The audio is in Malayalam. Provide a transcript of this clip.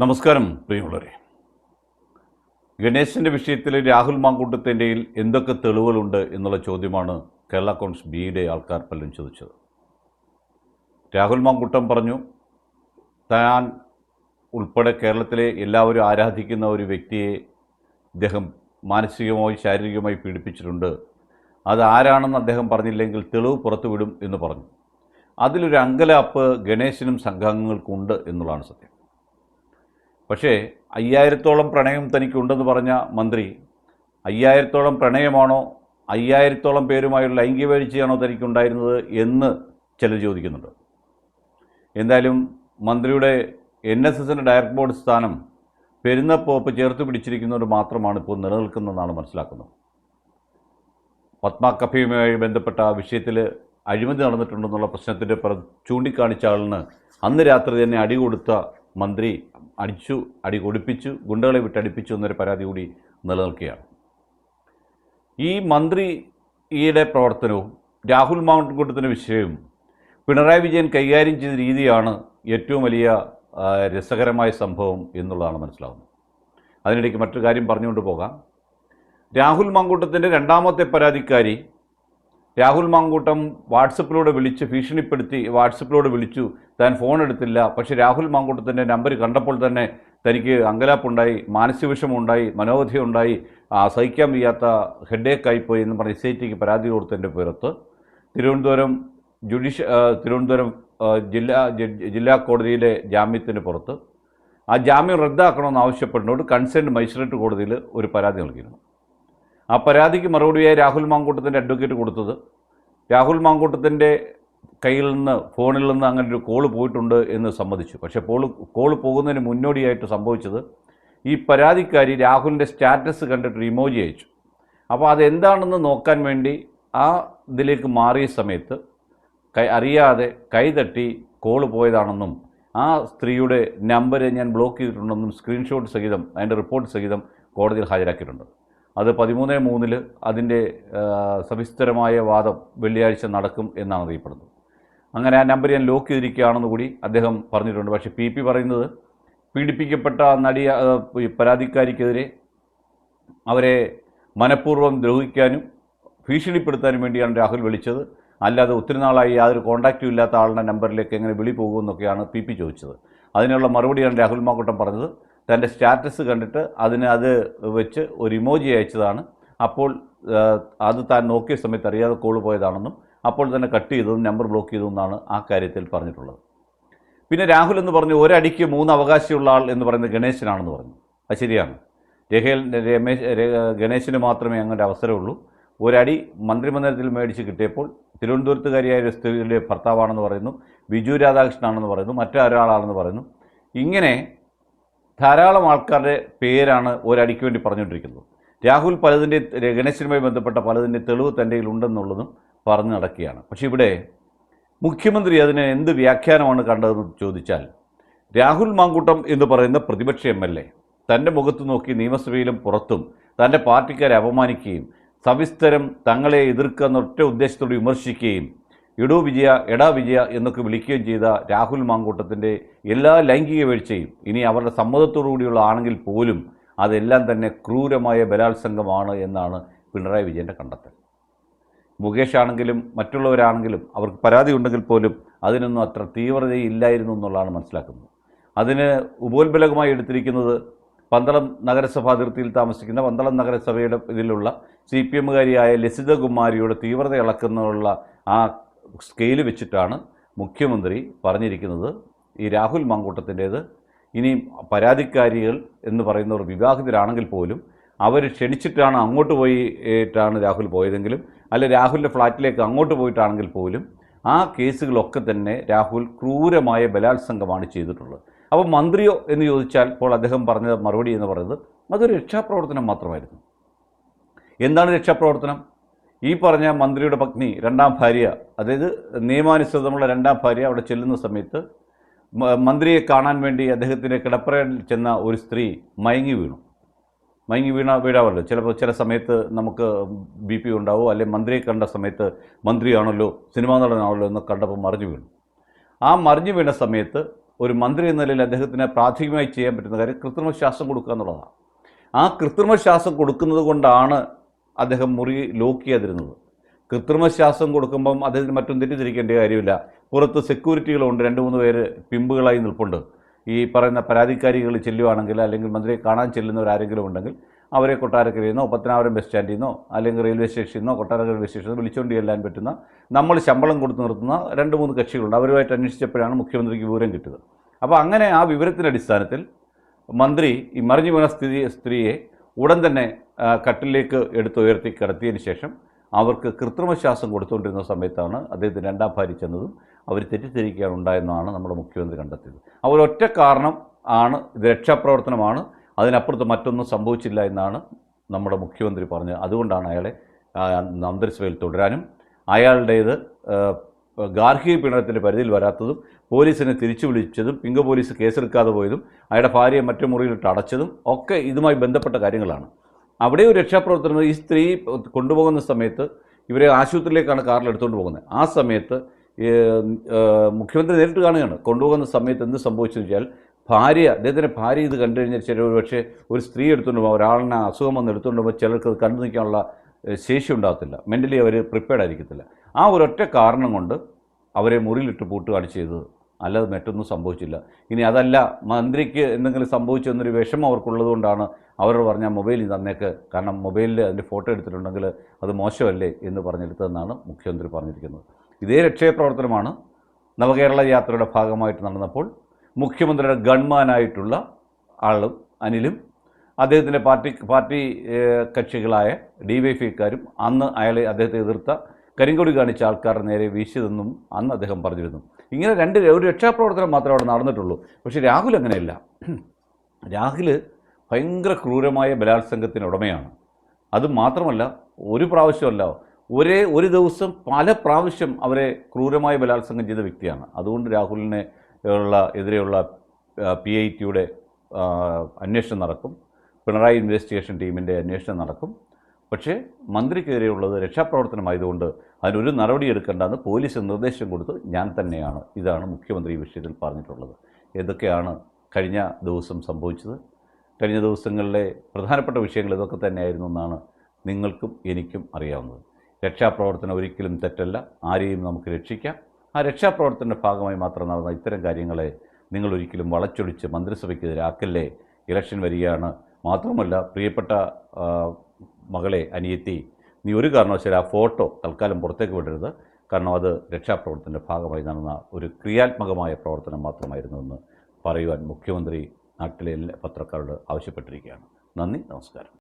നമസ്കാരം പ്രിയമുള്ളവരെ. ഗണേശൻ്റെ വിഷയത്തിൽ രാഹുൽ മാങ്കൂട്ടത്തിൻ്റെയിൽ എന്തൊക്കെ തെളിവുകളുണ്ട് എന്നുള്ള ചോദ്യമാണ് കേരള കോൺഗ്രസ് ബിയുടെ ആൾക്കാർ പലരും ചോദിച്ചത്. രാഹുൽ മാങ്കൂട്ടം പറഞ്ഞു, താൻ ഉൾപ്പെടെ കേരളത്തിലെ എല്ലാവരും ആരാധിക്കുന്ന ഒരു വ്യക്തിയെ ഇദ്ദേഹം മാനസികമായി ശാരീരികമായി പീഡിപ്പിച്ചിട്ടുണ്ട്. അത് ആരാണെന്ന് അദ്ദേഹം പറഞ്ഞില്ലെങ്കിൽ തെളിവ് പുറത്തുവിടും എന്ന് പറഞ്ഞു. അതിലൊരു അങ്കലാപ്പ് ഗണേശനും സംഘാംഗങ്ങൾക്കുണ്ട് എന്നുള്ളതാണ് സത്യം. പക്ഷേ 5000-ഓളം പ്രണയം തനിക്കുണ്ടെന്ന് പറഞ്ഞ മന്ത്രി 5000-ഓളം പ്രണയമാണോ 5000-ഓളം പേരുമായുള്ള ലൈംഗിക വീഴ്ചയാണോ തനിക്കുണ്ടായിരുന്നത് എന്ന് ചിലർ ചോദിക്കുന്നുണ്ട്. എന്തായാലും മന്ത്രിയുടെ NSSൻ്റെ ഡയറക്ടർ ബോർഡ് സ്ഥാനം പെരുന്നപ്പോപ്പ് ചേർത്ത് പിടിച്ചിരിക്കുന്നവർ മാത്രമാണ് ഇപ്പോൾ നിലനിൽക്കുന്നതെന്നാണ് മനസ്സിലാക്കുന്നത്. പത്മ കഫയുമായി ബന്ധപ്പെട്ട വിഷയത്തിൽ അഴിമതി നടന്നിട്ടുണ്ടെന്നുള്ള പ്രശ്നത്തിൻ്റെ ചൂണ്ടിക്കാണിച്ച ആളിന് അന്ന് രാത്രി തന്നെ അടി കൊടുത്ത മന്ത്രി അടി കൊടുപ്പിച്ചു, ഗുണ്ടകളെ വിട്ടടിപ്പിച്ചു എന്നൊരു പരാതി കൂടി നിലനിൽക്കുകയാണ്. ഈ മന്ത്രിയുടെ പ്രവർത്തനവും രാഹുൽ മാങ്കൂട്ടത്തിൻ്റെ വിഷയവും പിണറായി വിജയൻ കൈകാര്യം ചെയ്ത രീതിയാണ് ഏറ്റവും വലിയ രസകരമായ സംഭവം എന്നുള്ളതാണ് മനസ്സിലാവുന്നത്. അതിനിടയ്ക്ക് മറ്റൊരു കാര്യം പറഞ്ഞുകൊണ്ട് പോകാം. രാഹുൽ മാങ്കൂട്ടത്തിൻ്റെ രണ്ടാമത്തെ പരാതിക്കാരി രാഹുൽ മാങ്കൂട്ടം വാട്സപ്പിലൂടെ വിളിച്ച് ഭീഷണിപ്പെടുത്തി, വാട്സപ്പിലൂടെ വിളിച്ചു, താൻ ഫോൺ എടുത്തില്ല. പക്ഷേ രാഹുൽ മാങ്കൂട്ടത്തിൻ്റെ നമ്പർ കണ്ടപ്പോൾ തന്നെ തനിക്ക് അങ്കലാപ്പുണ്ടായി, മാനസികവിഷമുണ്ടായി, മനോവധയുണ്ടായി, സഹിക്കാൻ വയ്യാത്ത ഹെഡേക്കായിപ്പോയി എന്ന് പറഞ്ഞ് SITക്ക് പരാതി കൊടുത്തതിൻ്റെ പുറത്ത് തിരുവനന്തപുരം ജില്ലാ കോടതിയിലെ ജാമ്യത്തിന് പുറത്ത് ആ ജാമ്യം റദ്ദാക്കണമെന്ന് ആവശ്യപ്പെടുന്നതോട് കൺസേൺഡ് മജിസ്ട്രേറ്റ് കോടതിയിൽ ഒരു പരാതി നൽകിയിരുന്നു. ആ പരാതിക്ക് മറുപടിയായി രാഹുൽ മാങ്കൂട്ടത്തിൻ്റെ അഡ്വക്കേറ്റ് കൊടുത്തത് രാഹുൽ മാങ്കൂട്ടത്തിൻ്റെ കയ്യിൽ നിന്ന്, ഫോണിൽ നിന്ന് അങ്ങനെ ഒരു കോള് പോയിട്ടുണ്ട് എന്ന് സമ്മതിച്ചു. പക്ഷേ കോള് പോകുന്നതിന് മുന്നോടിയായിട്ട് സംഭവിച്ചത് ഈ പരാതിക്കാരി രാഹുലിൻ്റെ സ്റ്റാറ്റസ് കണ്ടിട്ട് ഇമോജി അയച്ചു. അപ്പോൾ അതെന്താണെന്ന് നോക്കാൻ വേണ്ടി ആ ഇതിലേക്ക് മാറിയ സമയത്ത് അറിയാതെ കൈതട്ടി കോള് പോയതാണെന്നും ആ സ്ത്രീയുടെ നമ്പർ ഞാൻ ബ്ലോക്ക് ചെയ്തിട്ടുണ്ടെന്നും സ്ക്രീൻഷോട്ട് സഹിതം അതിൻ്റെ റിപ്പോർട്ട് സഹിതം കോടതിയിൽ ഹാജരാക്കിയിട്ടുണ്ട്. അത് 13/3 അതിൻ്റെ സവിസ്തരമായ വാദം വെള്ളിയാഴ്ച നടക്കും എന്നാണ് അറിയപ്പെടുന്നത്. അങ്ങനെ ആ നമ്പർ ഞാൻ ലോക്ക് ചെയ്തിരിക്കുകയാണെന്ന് കൂടി അദ്ദേഹം പറഞ്ഞിട്ടുണ്ട്. പക്ഷേ PP പറയുന്നത് പീഡിപ്പിക്കപ്പെട്ട പരാതിക്കാരിക്കെതിരെ അവരെ മനഃപൂർവ്വം ദ്രോഹിക്കാനും ഭീഷണിപ്പെടുത്താനും വേണ്ടിയാണ് രാഹുൽ വിളിച്ചത്, അല്ലാതെ ഒത്തിരി നാളായി യാതൊരു കോൺടാക്റ്റും ഇല്ലാത്ത ആളുടെ നമ്പറിലേക്ക് എങ്ങനെ വിളി പോകുമെന്നൊക്കെയാണ് PP ചോദിച്ചത്. അതിനുള്ള മറുപടിയാണ് രാഹുൽ മാങ്കൂട്ടം പറഞ്ഞത്. തൻ്റെ സ്റ്റാറ്റസ് കണ്ടിട്ട് അത് വെച്ച് ഒരു ഇമോജി അയച്ചതാണ്. അപ്പോൾ അത് താൻ നോക്കിയ സമയത്ത് അറിയാതെ കോൾ പോയതാണെന്നും അപ്പോൾ തന്നെ കട്ട് ചെയ്തതും നമ്പർ ബ്ലോക്ക് ചെയ്തതെന്നാണ് ആ കാര്യത്തിൽ പറഞ്ഞിട്ടുള്ളത്. പിന്നെ രാഹുൽ എന്ന് പറഞ്ഞു ഒരടിക്ക് 3 അവകാശമുള്ള ആൾ എന്ന് പറയുന്നത് ഗണേശനാണെന്ന് പറഞ്ഞു. അത് ശരിയാണ്. ഗണേശന് മാത്രമേ അങ്ങനെ അവസരമുള്ളൂ. ഒരടി മന്ത്രിമന്ദിരത്തിൽ മേടിച്ച് കിട്ടിയപ്പോൾ തിരുവനന്തപുരത്തുകാരിയായ ഒരു സ്ത്രീയുടെ ഭർത്താവാണെന്ന് പറയുന്നു, ബിജു രാധാകൃഷ്ണനാണെന്ന് പറയുന്നു, മറ്റൊരാളാണെന്ന് പറയുന്നു. ഇങ്ങനെ ധാരാളം ആൾക്കാരുടെ പേരാണ് ഒരടിക്ക് വേണ്ടി പറഞ്ഞുകൊണ്ടിരിക്കുന്നത്. രാഹുൽ ഗണേശനുമായി ബന്ധപ്പെട്ട പലതിൻ്റെ തെളിവ് തൻ്റെ കയ്യിലുണ്ടെന്നുള്ളതും പറഞ്ഞു നടക്കുകയാണ്. പക്ഷേ ഇവിടെ മുഖ്യമന്ത്രി അതിന് എന്ത് വ്യാഖ്യാനമാണ് കണ്ടതെന്ന് ചോദിച്ചാൽ, രാഹുൽ മാങ്കൂട്ടം എന്ന് പറയുന്ന പ്രതിപക്ഷ MLA തൻ്റെ മുഖത്ത് നോക്കി നിയമസഭയിലും പുറത്തും തൻ്റെ പാർട്ടിക്കാരെ അപമാനിക്കുകയും സവിസ്തരം തങ്ങളെ എതിർക്കുക എന്നൊറ്റ ഉദ്ദേശത്തോട് വിമർശിക്കുകയും എടാ വിജയ എന്നൊക്കെ വിളിക്കുകയും ചെയ്ത രാഹുൽ മാങ്കൂട്ടത്തിൻ്റെ എല്ലാ ലൈംഗിക വീഴ്ചയും ഇനി അവരുടെ സമ്മതത്തോടു കൂടിയുള്ള ആണെങ്കിൽ പോലും അതെല്ലാം തന്നെ ക്രൂരമായ ബലാത്സംഗമാണ് എന്നാണ് പിണറായി വിജയൻ്റെ കണ്ടെത്തൽ. മുകേഷ് ആണെങ്കിലും മറ്റുള്ളവരാണെങ്കിലും അവർക്ക് പരാതി ഉണ്ടെങ്കിൽ പോലും അതിനൊന്നും അത്ര തീവ്രതയില്ലായിരുന്നു എന്നുള്ളതാണ് മനസ്സിലാക്കുന്നത്. അതിന് ഉപോത്ബലകമായി എടുത്തിരിക്കുന്നത് പന്തളം നഗരസഭാ അതിർത്തിയിൽ താമസിക്കുന്ന പന്തളം നഗരസഭയുടെ ഇതിലുള്ള CPMകാരിയായ ലസിതകുമാരിയുടെ തീവ്രത ഇളക്കുന്നതിനുള്ള ആ സ്കെയിൽ വെച്ചിട്ടാണ് മുഖ്യമന്ത്രി പറഞ്ഞിരിക്കുന്നത് ഈ രാഹുൽ മാങ്കൂട്ടത്തിൻ്റേത് ഇനി പരാതിക്കാരികൾ എന്ന് പറയുന്നവർ വിവാഹിതരാണെങ്കിൽ പോലും അവർ ക്ഷണിച്ചിട്ടാണ് അങ്ങോട്ട് പോയിട്ടാണ് രാഹുൽ പോയതെങ്കിലും അല്ലെ രാഹുലിൻ്റെ ഫ്ലാറ്റിലേക്ക് അങ്ങോട്ട് പോയിട്ടാണെങ്കിൽ പോലും ആ കേസുകളൊക്കെ തന്നെ രാഹുൽ ക്രൂരമായ ബലാത്സംഗമാണ് ചെയ്തിട്ടുള്ളത്. അപ്പോൾ മന്ത്രിയോ എന്ന് ചോദിച്ചാൽ ഇപ്പോൾ അദ്ദേഹം പറഞ്ഞ മറുപടി എന്ന് പറയുന്നത് അതൊരു രക്ഷാപ്രവർത്തനം മാത്രമായിരുന്നു. എന്താണ് രക്ഷാപ്രവർത്തനം? ഈ പറഞ്ഞ മന്ത്രിയുടെ പത്നി, രണ്ടാം ഭാര്യ, അതായത് നിയമാനുസൃതമുള്ള രണ്ടാം ഭാര്യ അവിടെ ചെല്ലുന്ന സമയത്ത് മന്ത്രിയെ കാണാൻ വേണ്ടി അദ്ദേഹത്തിൻ്റെ കിടപ്പറയിൽ ചെന്ന ഒരു സ്ത്രീ മയങ്ങി വീഴാവല്ലോ. ചില സമയത്ത് നമുക്ക് BP ഉണ്ടാവും, അല്ലെങ്കിൽ മന്ത്രിയെ കണ്ട സമയത്ത് മന്ത്രിയാണല്ലോ, സിനിമാ നടനാണല്ലോ എന്ന് കണ്ടപ്പോൾ മറിഞ്ഞു വീണു. ആ മറിഞ്ഞു വീണ സമയത്ത് ഒരു മന്ത്രി എന്ന നിലയിൽ അദ്ദേഹത്തിന് പ്രാഥമികമായി ചെയ്യാൻ പറ്റുന്ന കാര്യം കൃത്രിമ ശ്വാസം കൊടുക്കുക എന്നുള്ളതാണ്. ആ കൃത്രിമ ശ്വാസം കൊടുക്കുന്നത് കൊണ്ടാണ് അദ്ദേഹം മുറി ലോക്ക് ചെയ്യാതിരുന്നത്. കൃത്രിമ ശ്വാസം കൊടുക്കുമ്പം അദ്ദേഹത്തിന് മറ്റൊന്നും തെറ്റിദ്ധരിക്കേണ്ട കാര്യമില്ല. പുറത്ത് സെക്യൂരിറ്റികളുണ്ട്, 2-3 പേര് പിമ്പുകളായി നിൽപ്പുണ്ട്. ഈ പറയുന്ന പരാതിക്കാരികൾ ചെല്ലുവാണെങ്കിൽ, അല്ലെങ്കിൽ മന്ത്രിയെ കാണാൻ ചെല്ലുന്നവരാരെങ്കിലും ഉണ്ടെങ്കിൽ അവരെ കൊട്ടാരക്കരയിൽ നിന്നോ പത്തനാപുരം ബസ് സ്റ്റാൻഡിൽ നിന്നോ അല്ലെങ്കിൽ റെയിൽവേ സ്റ്റേഷനിൽ നിന്നോ കൊട്ടാരക്കര റെയിൽവേ സ്റ്റേഷനിൽ നിന്ന് വിളിച്ചുകൊണ്ട് ചെല്ലാൻ പറ്റുന്ന, നമ്മൾ ശമ്പളം കൊടുത്ത് നിർത്തുന്ന 2-3 കക്ഷികളുണ്ട്. അവരുമായിട്ട് അന്വേഷിച്ചപ്പോഴാണ് മുഖ്യമന്ത്രിക്ക് വിവരം കിട്ടിയത്. അപ്പോൾ അങ്ങനെ ആ വിവരത്തിൻ്റെ അടിസ്ഥാനത്തിൽ മന്ത്രി ഈ മറിഞ്ഞു വീണ സ്ത്രീയെ ഉടൻ തന്നെ കട്ടിലേക്ക് ഉയർത്തി കിടത്തിയതിന് ശേഷം അവർക്ക് കൃത്രിമ ശ്വാസം കൊടുത്തുകൊണ്ടിരുന്ന സമയത്താണ് അദ്ദേഹത്തിന് 2ാം ഭാര്യ ചെന്നതും അവർ തെറ്റിദ്ധരിക്കുകയാണ് ഉണ്ടായെന്നാണ് നമ്മുടെ മുഖ്യമന്ത്രി കണ്ടെത്തിയത്. അവരൊറ്റ കാരണം ആണ് ഇത്, രക്ഷാപ്രവർത്തനമാണ്, അതിനപ്പുറത്ത് മറ്റൊന്നും സംഭവിച്ചില്ല എന്നാണ് നമ്മുടെ മുഖ്യമന്ത്രി പറഞ്ഞത്. അതുകൊണ്ടാണ് അയാളെ മന്ത്രിസഭയിൽ തുടരാനും അയാളുടേത് ഗാർഹിക പീഡനത്തിൻ്റെ പരിധിയിൽ വരാത്തതും പോലീസിനെ തിരിച്ചു വിളിച്ചതും പിങ്ക് പോലീസ് കേസെടുക്കാതെ പോയതും അയാളുടെ ഭാര്യയെ മറ്റു മുറിയിലിട്ട് അടച്ചതും ഒക്കെ ഇതുമായി ബന്ധപ്പെട്ട കാര്യങ്ങളാണ്. അവിടെ ഒരു രക്ഷാപ്രവർത്തനം, ഈ സ്ത്രീ കൊണ്ടുപോകുന്ന സമയത്ത് ഇവരെ ആശുപത്രിയിലേക്കാണ് കാറിൽ എടുത്തുകൊണ്ട് പോകുന്നത്. ആ സമയത്ത് മുഖ്യമന്ത്രി നേരിട്ട് കാണുകയാണ്. കൊണ്ടുപോകുന്ന സമയത്ത് എന്ത് സംഭവിച്ചെന്ന് വെച്ചാൽ അദ്ദേഹത്തിൻ്റെ ഭാര്യ ഇത് കണ്ടു കഴിഞ്ഞാൽ ചിലർ പക്ഷേ ഒരു സ്ത്രീ എടുത്തുകൊണ്ട് പോകുമ്പോൾ, ഒരാളിനെ അസുഖം വന്ന് എടുത്തുകൊണ്ട് പോകുമ്പോൾ ചിലർക്ക് അത് കണ്ടു നിൽക്കാനുള്ള ശേഷി ഉണ്ടാകത്തില്ല, മെൻ്റലി അവർ പ്രിപ്പയർഡ് ആയിരിക്കത്തില്ല. ആ ഒരൊറ്റ കാരണം കൊണ്ട് അവരെ മുറിയിലിട്ട് പൂട്ടുകയാണ് ചെയ്തത്, അല്ലാതെ മറ്റൊന്നും സംഭവിച്ചില്ല. ഇനി അതല്ല, മന്ത്രിക്ക് എന്തെങ്കിലും സംഭവിച്ചു എന്നൊരു വിഷമം അവർക്കുള്ളത് കൊണ്ടാണ് അവരോട് പറഞ്ഞാൽ മൊബൈൽ തന്നേക്ക്, കാരണം മൊബൈലിൽ അതിൻ്റെ ഫോട്ടോ എടുത്തിട്ടുണ്ടെങ്കിൽ അത് മോശമല്ലേ എന്ന് പറഞ്ഞെടുത്തതെന്നാണ് മുഖ്യമന്ത്രി പറഞ്ഞിരിക്കുന്നത്. ഇതേ രക്ഷാപ്രവർത്തനമാണ് നവകേരള യാത്രയുടെ ഭാഗമായിട്ട് നടന്നപ്പോൾ മുഖ്യമന്ത്രിയുടെ ഗൺമാനായിട്ടുള്ള ആളും അനിലും അദ്ദേഹത്തിൻ്റെ പാർട്ടി കക്ഷികളായ DYFIക്കാരും അന്ന് അദ്ദേഹത്തെ എതിർത്ത കരിങ്കൊടി കാണിച്ച ആൾക്കാരുടെ നേരെ വീശിയതെന്നും അന്ന് അദ്ദേഹം പറഞ്ഞിരുന്നു. ഇങ്ങനെ ഒരു രക്ഷാപ്രവർത്തനം മാത്രമേ അവിടെ നടന്നിട്ടുള്ളൂ. പക്ഷേ രാഹുൽ അങ്ങനെയല്ല. രാഹുൽ ഭയങ്കര ക്രൂരമായ ബലാത്സംഗത്തിന് ഉടമയാണ്. അത് മാത്രമല്ല, ഒരു പ്രാവശ്യമല്ല, ഒരു ദിവസം പല പ്രാവശ്യം അവരെ ക്രൂരമായ ബലാത്സംഗം ചെയ്ത വ്യക്തിയാണ്. അതുകൊണ്ട് രാഹുലിനെ എതിരെയുള്ള PITയുടെ അന്വേഷണം നടക്കും, പിണറായി ഇൻവെസ്റ്റിഗേഷൻ ടീമിൻ്റെ അന്വേഷണം നടക്കും. പക്ഷേ മന്ത്രിക്കെതിരെയുള്ളത് രക്ഷാപ്രവർത്തനമായതുകൊണ്ട് അതിനൊരു നടപടിയെടുക്കേണ്ടെന്ന് പോലീസ് നിർദ്ദേശം കൊടുത്ത് ഞാൻ തന്നെയാണ്. ഇതാണ് മുഖ്യമന്ത്രി ഈ വിഷയത്തിൽ പറഞ്ഞിട്ടുള്ളത്. ഇതൊക്കെയാണ് കഴിഞ്ഞ ദിവസം സംഭവിച്ചത്. കഴിഞ്ഞ ദിവസങ്ങളിലെ പ്രധാനപ്പെട്ട വിഷയങ്ങൾ ഇതൊക്കെ തന്നെയായിരുന്നു എന്നാണ് നിങ്ങൾക്കും എനിക്കും അറിയാവുന്നത്. രക്ഷാപ്രവർത്തനം ഒരിക്കലും തെറ്റല്ല, ആരെയും നമുക്ക് രക്ഷിക്കാം. ആ രക്ഷാപ്രവർത്തനത്തിൻ്റെ ഭാഗമായി മാത്രം നടന്ന ഇത്തരം കാര്യങ്ങളെ നിങ്ങളൊരിക്കലും വളച്ചൊടിച്ച് മന്ത്രിസഭയ്ക്കെതിരാക്കല്ലേ. ഇലക്ഷൻ വരികയാണ്. മാത്രമല്ല, പ്രിയപ്പെട്ട മകളെ, അനിയത്തി, നീ ഒരു കാരണവശാലും ആ ഫോട്ടോ തൽക്കാലം പുറത്തേക്ക് വിടരുത്. കാരണം അത് രക്ഷാപ്രവർത്തനത്തിൻ്റെ ഭാഗമായി നടന്ന ഒരു ക്രിയാത്മകമായ പ്രവർത്തനം മാത്രമായിരുന്നുവെന്ന് പറയുവാൻ മുഖ്യമന്ത്രി നാട്ടിലെ എല്ലാ പത്രക്കാരോട് ആവശ്യപ്പെട്ടിരിക്കുകയാണ്. നന്ദി, നമസ്കാരം.